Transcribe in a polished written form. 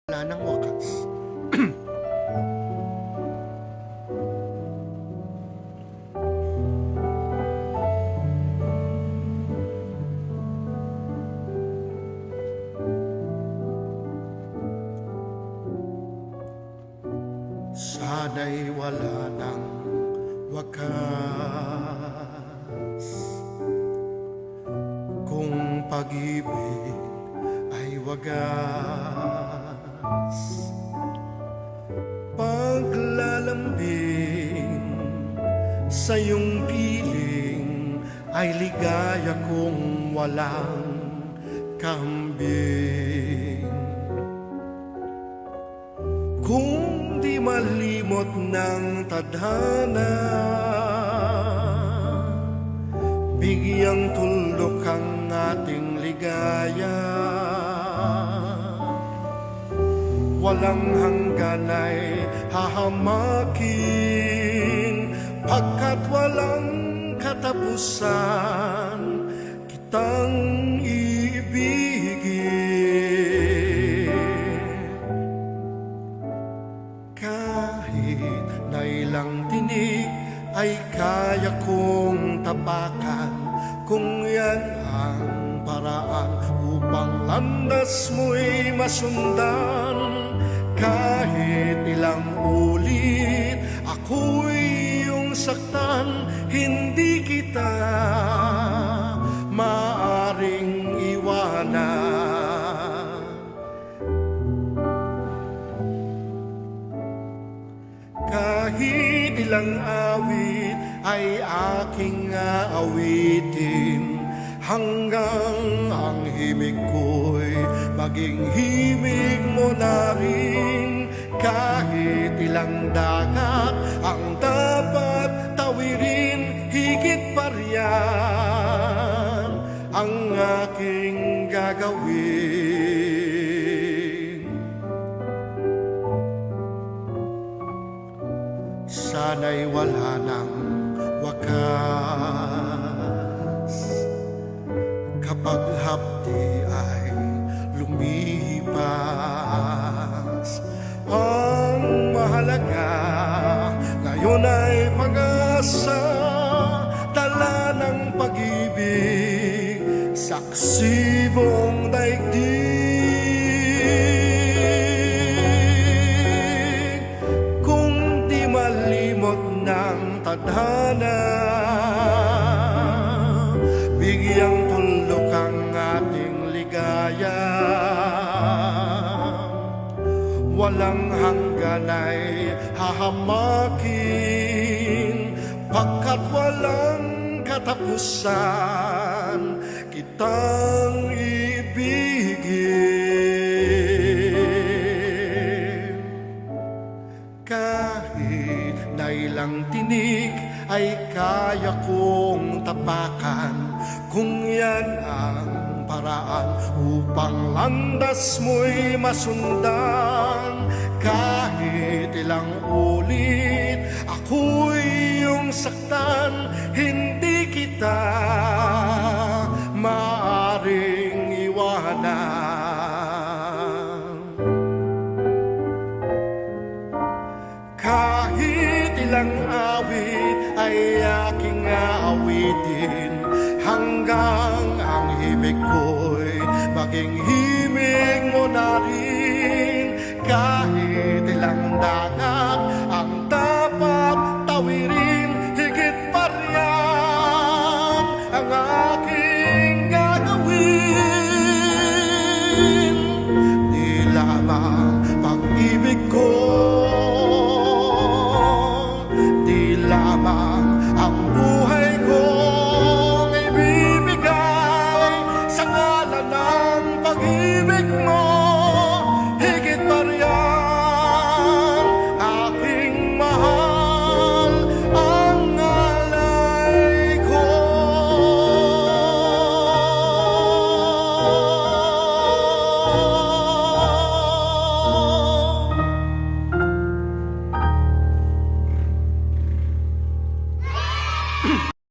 Wala ng wakas. Sana'y wala ng wakas. Kung pag-ibig ay wagas, paglalambing sa iyong piling ay ligaya kung walang kambing. Kung di malimot ng tadhana, bigyang tuldok ang ating ligaya. Walang hanggan ay hahamakin, pagkat walang katapusan kitang ibigin. Kahit na ilang tinig ay kaya kong tapakan, kung yan ang paraan upang landas mo'y masundan. Kahit ilang ulit ako'y iyong saktan, hindi kita maaring iwanan. Kahit ilang awit ay aking aawitin, hanggang ang himig ko'y maging himig mo na rin. Kahit ilang dagat ang dapat tawirin, higit pa riyan ang aking gagawin. Sana'y wala ng wakas, kapag hapdi ay lumipas. Ang mahalaga ngayon ay pag-asa, dala ng pag-ibig, saksi buong daigdig. Kung di malimot ng tadhana, bigyang tuldok ang ating ligaya. Walang hanggan ay hahamakin, pagkat walang katapusan kitang ibigin. Kahit na ilang tinig ay kaya kong tapakan, kung yan ang paraan upang landas mo'y masundan. Kahit ilang ulit ako'y iyong saktan, hindi kita maaring iwanan. Kahit ilang awit ay aking aawitin, hanggang ang himig ko'y maging himig mo na rin. Kahit ilang dagat ang dapat tawirin, higit pa riyan ang aking gagawin. Di lamang pag-ibig ko, di lamang ang buhay kong ibibigay sa ngalan ng pag-ibig mo.